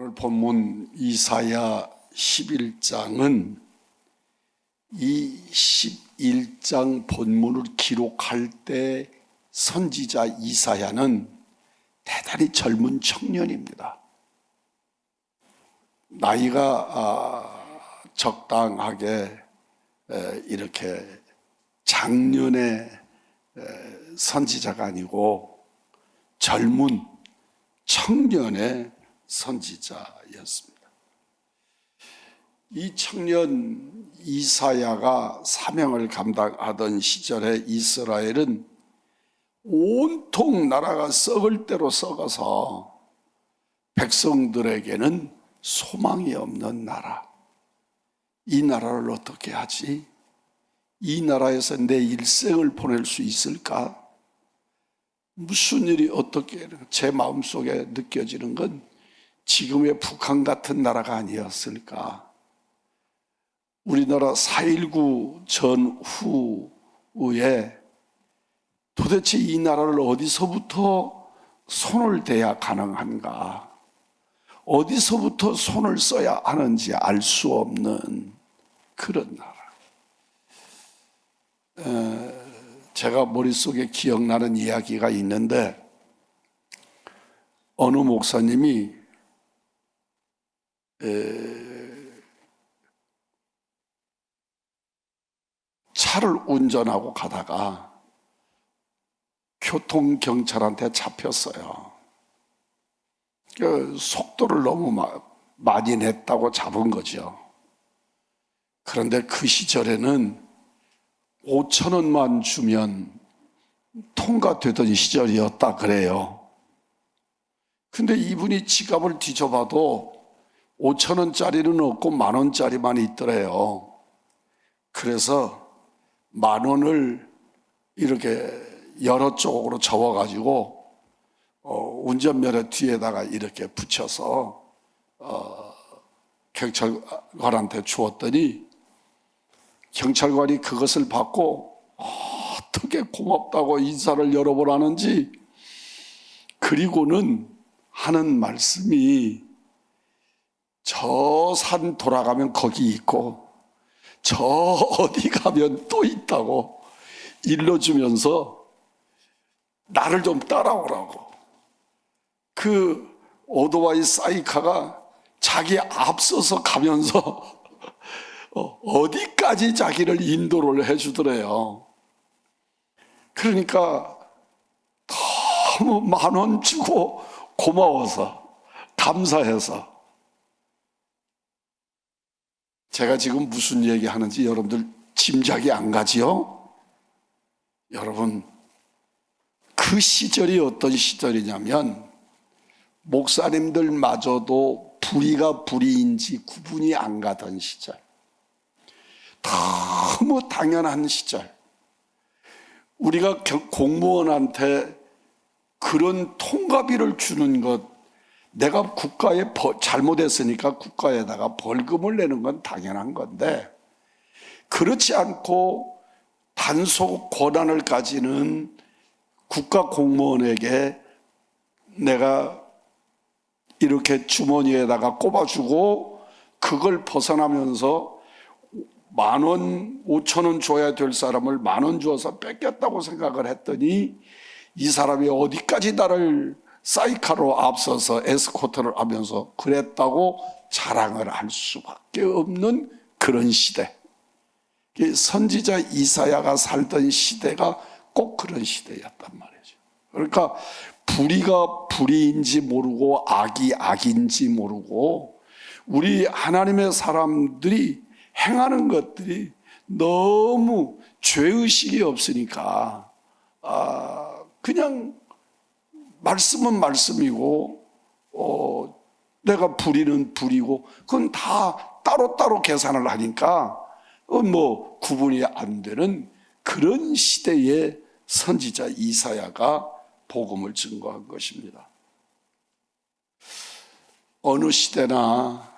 오늘 본문 이사야 11장은 이 11장 본문을 기록할 때 선지자 이사야는 대단히 젊은 청년입니다. 나이가 적당하게 이렇게 장년의 선지자가 아니고 젊은 청년의 선지자였습니다. 이 청년 이사야가 사명을 감당하던 시절에 이스라엘은 온통 나라가 썩을 대로 썩어서 백성들에게는 소망이 없는 나라. 이 나라를 어떻게 하지? 이 나라에서 내 일생을 보낼 수 있을까? 무슨 일이 어떻게 제 마음속에 느껴지는 건 지금의 북한 같은 나라가 아니었을까? 우리나라 4.19 전후에 도대체 이 나라를 어디서부터 손을 대야 가능한가? 어디서부터 손을 써야 하는지 알 수 없는 그런 나라. 제가 머릿속에 기억나는 이야기가 있는데 어느 목사님이 차를 운전하고 가다가 교통경찰한테 잡혔어요. 속도를 너무 많이 냈다고 잡은 거죠. 그런데 그 시절에는 5,000원만 주면 통과되던 시절이었다 그래요. 근데 이분이 지갑을 뒤져봐도 5,000원짜리는 없고 10,000원짜리만 있더래요. 그래서 10,000원을 이렇게 여러 쪽으로 접어가지고 운전면허 뒤에다가 이렇게 붙여서 경찰관한테 주었더니 경찰관이 그것을 받고 어떻게 고맙다고 인사를 여러 번 하는지, 그리고는 하는 말씀이 저 산 돌아가면 거기 있고 저 어디 가면 또 있다고 일러주면서 나를 좀 따라오라고. 그 오토바이 사이카가 자기 앞서서 가면서 어디까지 자기를 인도를 해주더래요. 그러니까 너무 10,000원 주고 고마워서, 감사해서. 제가 지금 무슨 얘기 하는지 여러분들 짐작이 안 가지요? 여러분, 그 시절이 어떤 시절이냐면 목사님들마저도 불의가 불의인지 구분이 안 가던 시절, 너무 당연한 시절. 우리가 공무원한테 그런 통과비를 주는 것, 내가 국가에 잘못했으니까 국가에다가 벌금을 내는 건 당연한 건데, 그렇지 않고 단속 권한을 가지는 국가 공무원에게 내가 이렇게 주머니에다가 꼽아주고 그걸 벗어나면서 10,000원, 5,000원 줘야 될 사람을 10,000원 주어서 뺏겼다고 생각을 했더니 이 사람이 어디까지 나를 사이카로 앞서서 에스코트를 하면서 그랬다고 자랑을 할 수밖에 없는 그런 시대. 선지자 이사야가 살던 시대가 꼭 그런 시대였단 말이죠. 그러니까 불의가 불의인지 모르고 악이 악인지 모르고 우리 하나님의 사람들이 행하는 것들이 너무 죄의식이 없으니까 그냥 말씀은 말씀이고 내가 불의는 불의고 그건 다 따로따로 계산을 하니까 뭐 구분이 안 되는 그런 시대에 선지자 이사야가 복음을 증거한 것입니다. 어느 시대나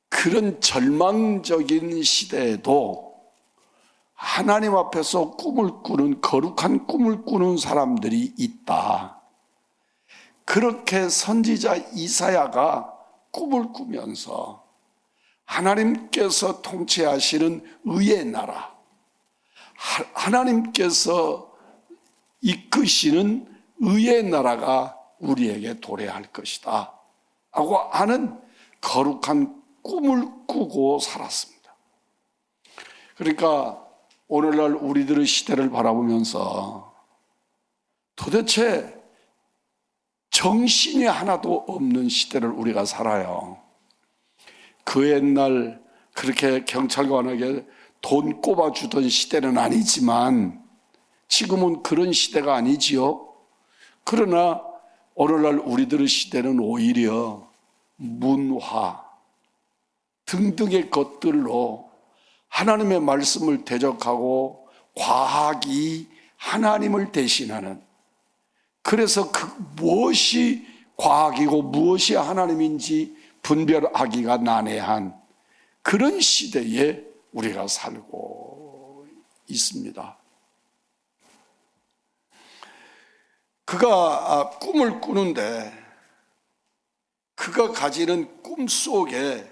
그런 절망적인 시대에도 하나님 앞에서 꿈을 꾸는, 거룩한 꿈을 꾸는 사람들이 있다. 그렇게 선지자 이사야가 꿈을 꾸면서 하나님께서 통치하시는 의의 나라, 하나님께서 이끄시는 의의 나라가 우리에게 도래할 것이다 하고 하는 거룩한 꿈을 꾸고 살았습니다. 그러니까 오늘날 우리들의 시대를 바라보면서 도대체 정신이 하나도 없는 시대를 우리가 살아요. 그 옛날 그렇게 경찰관에게 돈 꼽아주던 시대는 아니지만 지금은 그런 시대가 아니지요. 그러나 오늘날 우리들의 시대는 오히려 문화 등등의 것들로 하나님의 말씀을 대적하고 과학이 하나님을 대신하는, 그래서 무엇이 과학이고 무엇이 하나님인지 분별하기가 난해한 그런 시대에 우리가 살고 있습니다. 그가 꿈을 꾸는데 그가 가지는 꿈 속에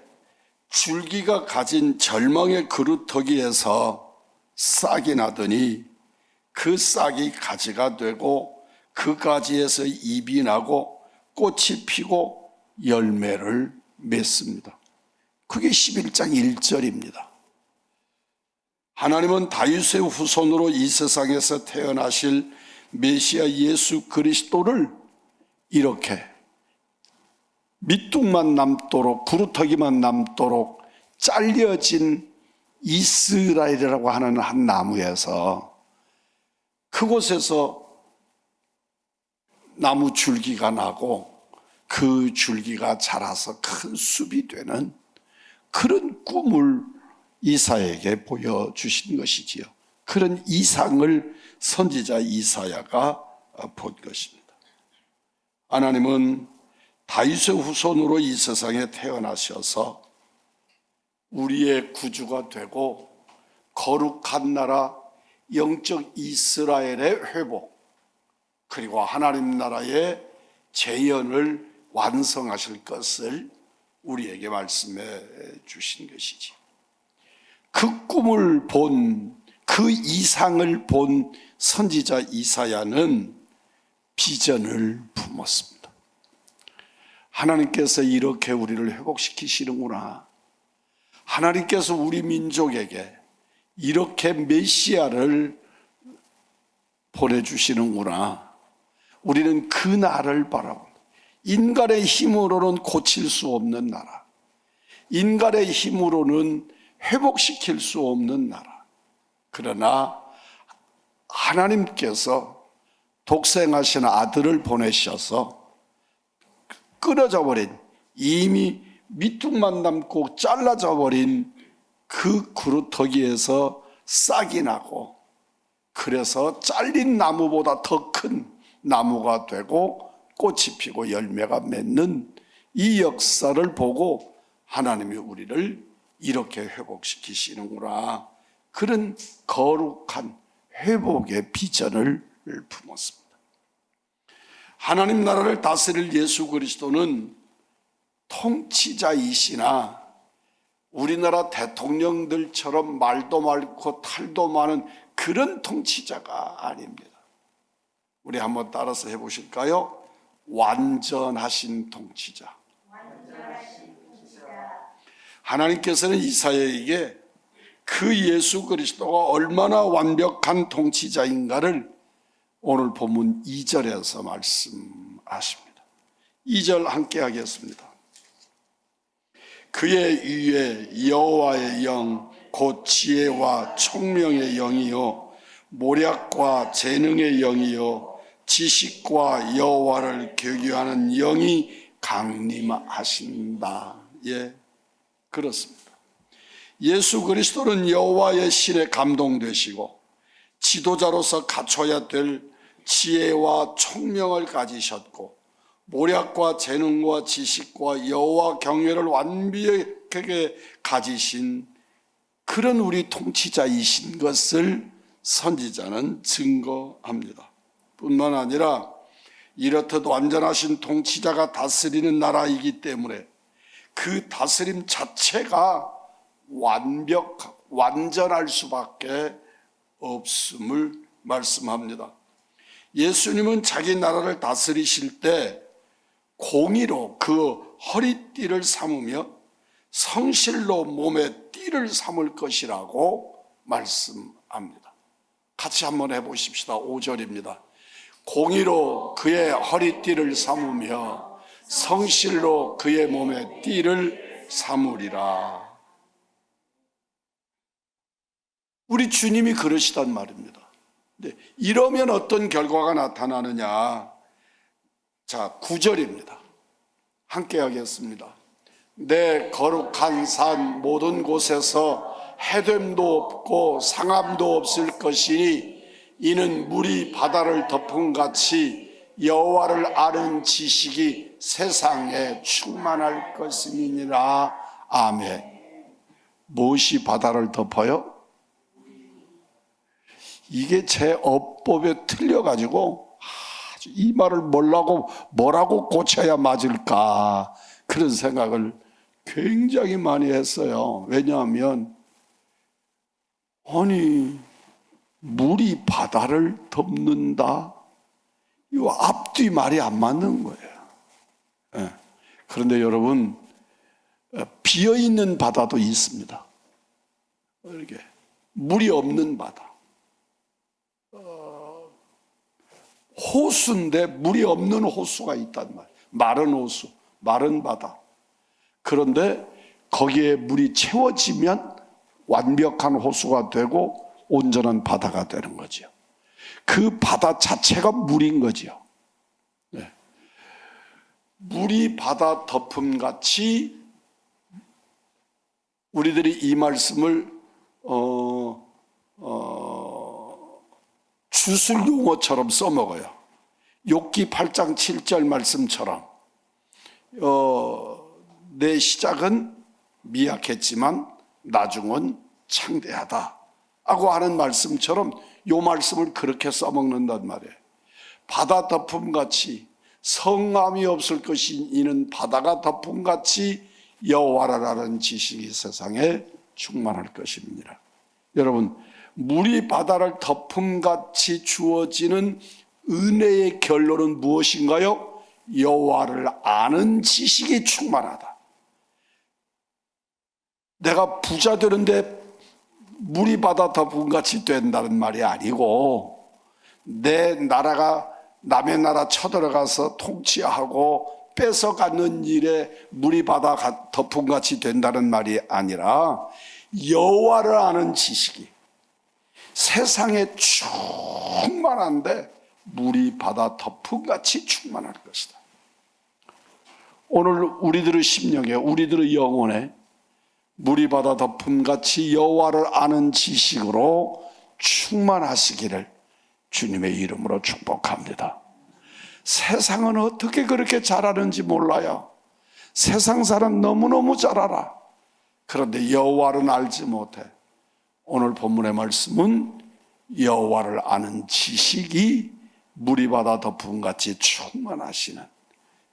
줄기가 가진 절망의 그루터기에서 싹이 나더니 그 싹이 가지가 되고 그 가지에서 잎이 나고 꽃이 피고 열매를 맺습니다. 그게 11장 1절입니다. 하나님은 다윗의 후손으로 이 세상에서 태어나실 메시아 예수 그리스도를 이렇게 밑둥만 남도록, 부루터기만 남도록 잘려진 이스라엘이라고 하는 한 나무에서, 그곳에서 나무 줄기가 나고 그 줄기가 자라서 큰 숲이 되는 그런 꿈을 이사야에게 보여주신 것이지요. 그런 이상을 선지자 이사야가 본 것입니다. 하나님은 다윗의 후손으로 이 세상에 태어나셔서 우리의 구주가 되고 거룩한 나라 영적 이스라엘의 회복, 그리고 하나님 나라의 재현을 완성하실 것을 우리에게 말씀해 주신 것이지. 그 꿈을 본, 그 이상을 본 선지자 이사야는 비전을 품었습니다. 하나님께서 이렇게 우리를 회복시키시는구나. 하나님께서 우리 민족에게 이렇게 메시아를 보내주시는구나. 우리는 그 나라를 바라봅니다. 인간의 힘으로는 고칠 수 없는 나라, 인간의 힘으로는 회복시킬 수 없는 나라. 그러나 하나님께서 독생하신 아들을 보내셔서 끊어져 버린, 이미 밑둥만 남고 잘라져 버린 그 그루터기에서 싹이 나고, 그래서 잘린 나무보다 더 큰 나무가 되고 꽃이 피고 열매가 맺는 이 역사를 보고 하나님이 우리를 이렇게 회복시키시는구나, 그런 거룩한 회복의 비전을 품었습니다. 하나님 나라를 다스릴 예수 그리스도는 통치자이시나 우리나라 대통령들처럼 말도 많고 탈도 많은 그런 통치자가 아닙니다. 우리 한번 따라서 해보실까요? 완전하신 통치자. 하나님께서는 이사야에게 그 예수 그리스도가 얼마나 완벽한 통치자인가를 오늘 본문 2절에서 말씀하십니다. 2절 함께 하겠습니다. 그의 위에 여호와의 영 곧 지혜와 총명의 영이요 모략과 재능의 영이요 지식과 여호와를 경외하는 영이 강림하신다. 예, 그렇습니다. 예수 그리스도는 여호와의 신에 감동되시고 지도자로서 갖춰야 될 지혜와 총명을 가지셨고 모략과 재능과 지식과 여호와 경외를 완벽하게 가지신 그런 우리 통치자이신 것을 선지자는 증거합니다. 뿐만 아니라 이렇듯 완전하신 통치자가 다스리는 나라이기 때문에 그 다스림 자체가 완전할 수밖에 없음을 말씀합니다. 예수님은 자기 나라를 다스리실 때 공의로 그 허리띠를 삼으며 성실로 몸에 띠를 삼을 것이라고 말씀합니다. 같이 한번 해보십시다. 5절입니다. 공의로 그의 허리띠를 삼으며 성실로 그의 몸에 띠를 삼으리라. 우리 주님이 그러시단 말입니다. 근데 이러면 어떤 결과가 나타나느냐? 자, 9절입니다. 함께 하겠습니다. 내 거룩한 산 모든 곳에서 해됨도 없고 상함도 없을 것이니 이는 물이 바다를 덮은 같이 여호와를 아는 지식이 세상에 충만할 것임이니라. 아멘. 무엇이 바다를 덮어요? 이게 제 어법에 틀려가지고 이 말을 뭐라고 고쳐야 맞을까 그런 생각을 굉장히 많이 했어요. 왜냐하면 아니 물이 바다를 덮는다? 이 앞뒤 말이 안 맞는 거예요. 네. 그런데 여러분 비어있는 바다도 있습니다. 이렇게 물이 없는 바다. 호수인데 물이 없는 호수가 있단 말이에요. 마른 호수, 마른 바다. 그런데 거기에 물이 채워지면 완벽한 호수가 되고 온전한 바다가 되는 거죠. 그 바다 자체가 물인 거죠. 네. 물이 바다 덮음 같이 우리들이 이 말씀을 주술 용어처럼 써먹어요. 욥기 8장 7절 말씀처럼 내 시작은 미약했지만 나중은 창대하다 하고 하는 말씀처럼 이 말씀을 그렇게 써먹는단 말이에요. 바다 덮음같이 성함이 없을 것이 이는 바다가 덮음같이 여호와를 아는 지식이 세상에 충만할 것입니다. 여러분, 물이 바다를 덮음같이 주어지는 은혜의 결론은 무엇인가요? 여호와를 아는 지식이 충만하다. 내가 부자 되는데 물이 바다 덮음같이 된다는 말이 아니고 내 나라가 남의 나라 쳐들어가서 통치하고 뺏어가는 일에 물이 바다 덮음같이 된다는 말이 아니라 여호와를 아는 지식이 세상에 충만한데 물이 바다 덮음같이 충만할 것이다. 오늘 우리들의 심령에 우리들의 영혼에 물이 바다 덮음같이 여호와를 아는 지식으로 충만하시기를 주님의 이름으로 축복합니다. 세상은 어떻게 그렇게 잘하는지 몰라요. 세상 사람 너무너무 잘 알아. 그런데 여호와를 알지 못해. 오늘 본문의 말씀은 여호와를 아는 지식이 물이 바다 덮음같이 충만하시는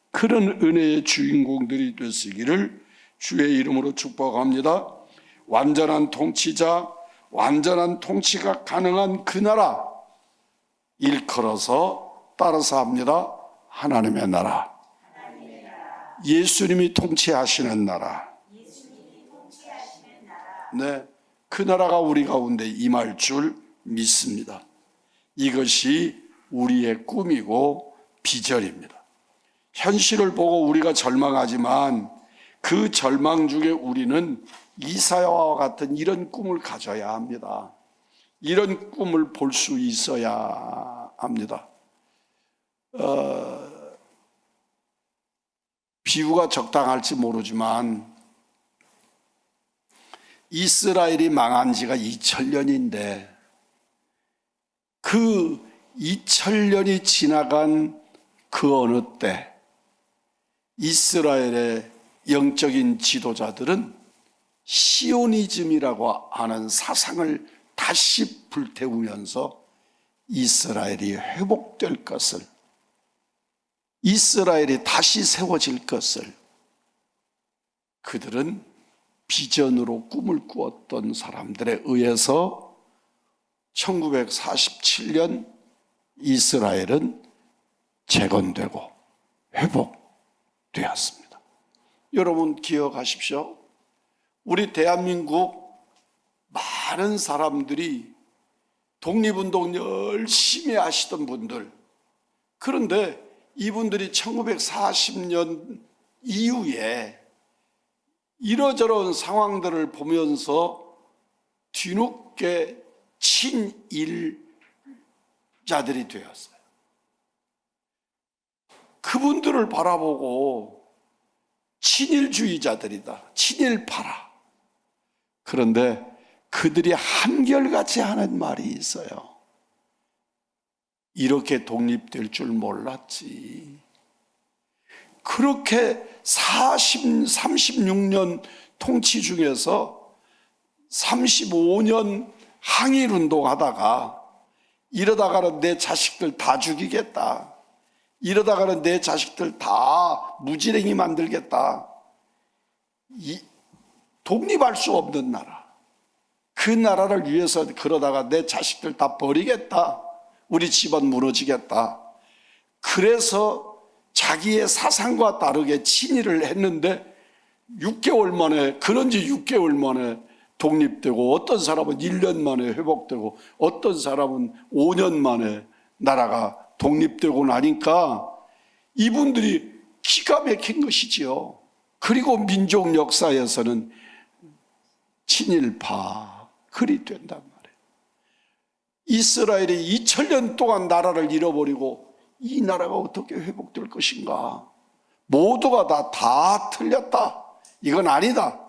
그런 은혜의 주인공들이 되시기를 주의 이름으로 축복합니다. 완전한 통치자, 완전한 통치가 가능한 그 나라 일컬어서 따라서 합니다. 하나님의 나라. 예수님이 통치하시는 나라. 네, 그 나라가 우리 가운데 임할 줄 믿습니다. 이것이 우리의 꿈이고 비전입니다. 현실을 보고 우리가 절망하지만 그 절망 중에 우리는 이사야와 같은 이런 꿈을 가져야 합니다. 이런 꿈을 볼 수 있어야 합니다. 비유가 적당할지 모르지만 이스라엘이 망한 지가 2000년인데 그 2000년이 지나간 그 어느 때 이스라엘의 영적인 지도자들은 시오니즘이라고 하는 사상을 다시 불태우면서 이스라엘이 회복될 것을, 이스라엘이 다시 세워질 것을, 그들은 비전으로 꿈을 꾸었던 사람들에 의해서 1947년 이스라엘은 재건되고 회복되었습니다. 여러분 기억하십시오. 우리 대한민국 많은 사람들이 독립운동 열심히 하시던 분들, 그런데 이분들이 1940년 이후에 이러저러한 상황들을 보면서 뒤늦게 친일자들이 되었어요. 그분들을 바라보고 친일주의자들이다, 친일파라. 그런데 그들이 한결같이 하는 말이 있어요. 이렇게 독립될 줄 몰랐지. 그렇게 36년 통치 중에서 35년 항일운동 하다가 이러다가는 내 자식들 다 죽이겠다, 이러다가는 내 자식들 다 무지랭이 만들겠다, 독립할 수 없는 나라, 그 나라를 위해서 그러다가 내 자식들 다 버리겠다, 우리 집안 무너지겠다, 그래서 자기의 사상과 다르게 친일을 했는데 6개월 만에, 그런 지 6개월 만에 독립되고, 어떤 사람은 1년 만에 회복되고, 어떤 사람은 5년 만에 나라가 독립되고 나니까 이분들이 기가 막힌 것이지요. 그리고 민족 역사에서는 친일파 글이 된단 말이에요. 이스라엘이 2000년 동안 나라를 잃어버리고 이 나라가 어떻게 회복될 것인가? 모두가 다 틀렸다, 이건 아니다,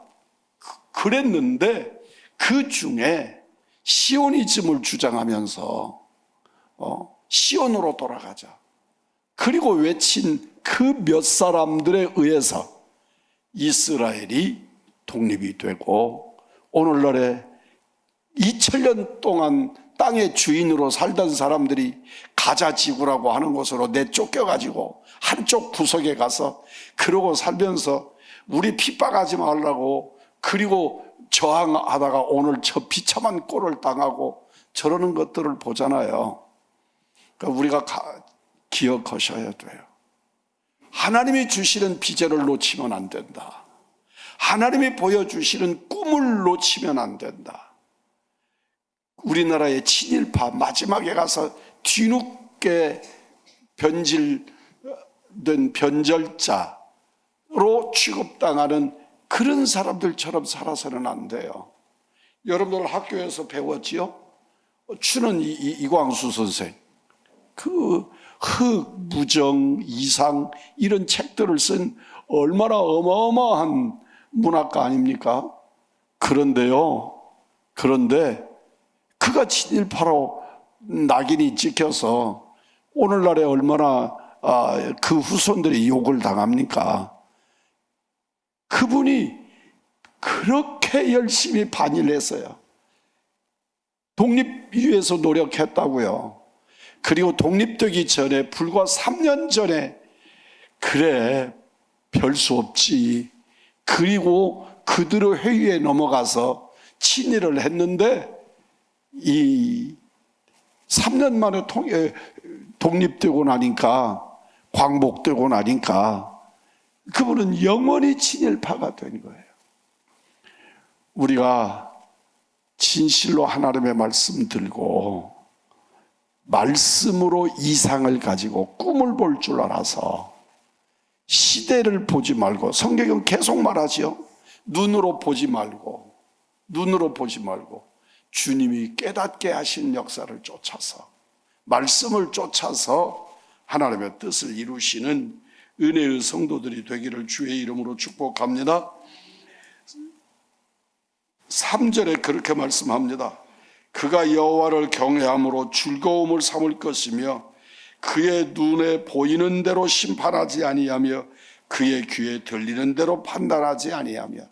그랬는데 그 중에 시오니즘을 주장하면서 시온으로 돌아가자, 그리고 외친 그 몇 사람들에 의해서 이스라엘이 독립이 되고, 오늘날에 2000년 동안 땅의 주인으로 살던 사람들이 가자 지구라고 하는 곳으로 내쫓겨가지고 한쪽 구석에 가서 그러고 살면서 우리 핍박하지 말라고, 그리고 저항하다가 오늘 저 비참한 꼴을 당하고 저러는 것들을 보잖아요. 그러니까 우리가 기억하셔야 돼요. 하나님이 주시는 비전을 놓치면 안 된다. 하나님이 보여주시는 꿈을 놓치면 안 된다. 우리나라의 친일파 마지막에 가서 뒤늦게 변질된 변절자로 취급당하는 그런 사람들처럼 살아서는 안 돼요. 여러분들 학교에서 배웠지요? 추는 이광수 선생, 그 흑, 무정, 이상 이런 책들을 쓴 얼마나 어마어마한 문학가 아닙니까? 그런데 그가 친일파로 낙인이 찍혀서 오늘날에 얼마나 그 후손들이 욕을 당합니까? 그분이 그렇게 열심히 반일했어요. 독립 위해서 노력했다고요. 그리고 독립되기 전에 불과 3년 전에 그래 별 수 없지, 그리고 그들의 회의에 넘어가서 친일을 했는데 이 3년 만에 독립되고 나니까, 광복되고 나니까 그분은 영원히 친일파가 된 거예요. 우리가 진실로 하나님의 말씀 들고 말씀으로 이상을 가지고 꿈을 볼 줄 알아서 시대를 보지 말고, 성경은 계속 말하지요. 눈으로 보지 말고 주님이 깨닫게 하신 역사를 쫓아서, 말씀을 쫓아서 하나님의 뜻을 이루시는 은혜의 성도들이 되기를 주의 이름으로 축복합니다. 3절에 그렇게 말씀합니다. 그가 여호와를 경외함으로 즐거움을 삼을 것이며 그의 눈에 보이는 대로 심판하지 아니하며 그의 귀에 들리는 대로 판단하지 아니하며.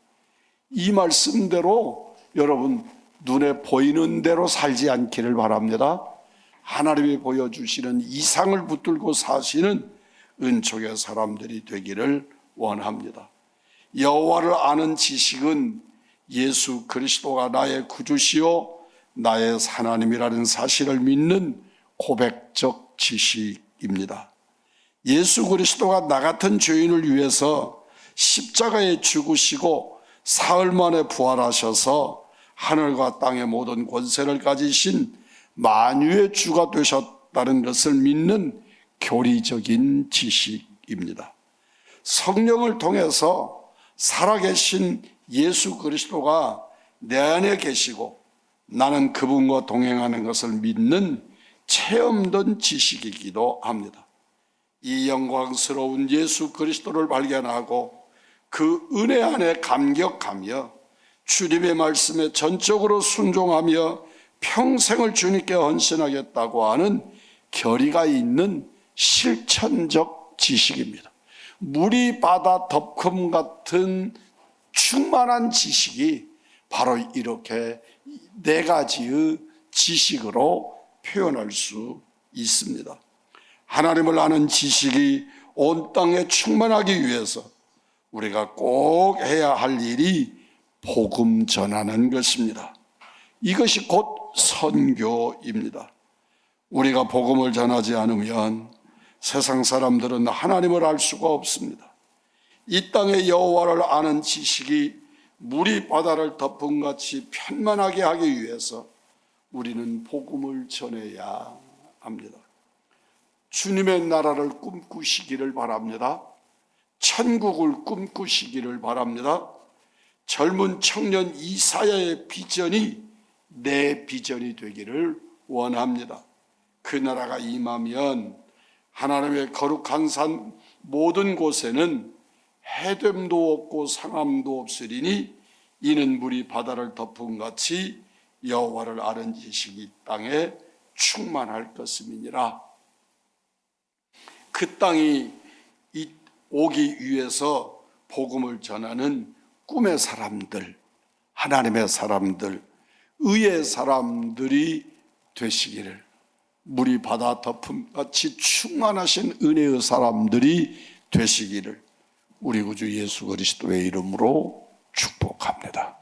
이 말씀대로 여러분 눈에 보이는 대로 살지 않기를 바랍니다. 하나님이 보여주시는 이상을 붙들고 사시는 은총의 사람들이 되기를 원합니다. 여호와를 아는 지식은 예수 그리스도가 나의 구주시요 나의 하나님이라는 사실을 믿는 고백적 지식입니다. 예수 그리스도가 나 같은 죄인을 위해서 십자가에 죽으시고 사흘 만에 부활하셔서 하늘과 땅의 모든 권세를 가지신 만유의 주가 되셨다는 것을 믿는 교리적인 지식입니다. 성령을 통해서 살아계신 예수 그리스도가 내 안에 계시고 나는 그분과 동행하는 것을 믿는 체험된 지식이기도 합니다. 이 영광스러운 예수 그리스도를 발견하고 그 은혜 안에 감격하며 주님의 말씀에 전적으로 순종하며 평생을 주님께 헌신하겠다고 하는 결의가 있는 실천적 지식입니다. 물이 바다 덮음 같은 충만한 지식이 바로 이렇게 네 가지의 지식으로 표현할 수 있습니다. 하나님을 아는 지식이 온 땅에 충만하기 위해서 우리가 꼭 해야 할 일이 복음 전하는 것입니다. 이것이 곧 선교입니다. 우리가 복음을 전하지 않으면 세상 사람들은 하나님을 알 수가 없습니다. 이 땅의 여호와를 아는 지식이 물이 바다를 덮은 같이 편만하게 하기 위해서 우리는 복음을 전해야 합니다. 주님의 나라를 꿈꾸시기를 바랍니다. 천국을 꿈꾸시기를 바랍니다. 젊은 청년 이사야의 비전이 내 비전이 되기를 원합니다. 그 나라가 임하면 하나님의 거룩한 산 모든 곳에는 해됨도 없고 상함도 없으리니 이는 물이 바다를 덮은 같이 여호와를 아는 지식이 땅에 충만할 것임이니라. 그 땅이 오기 위해서 복음을 전하는 꿈의 사람들, 하나님의 사람들, 의의 사람들이 되시기를, 물이 바다 덮음 같이 충만하신 은혜의 사람들이 되시기를 우리 구주 예수 그리스도의 이름으로 축복합니다.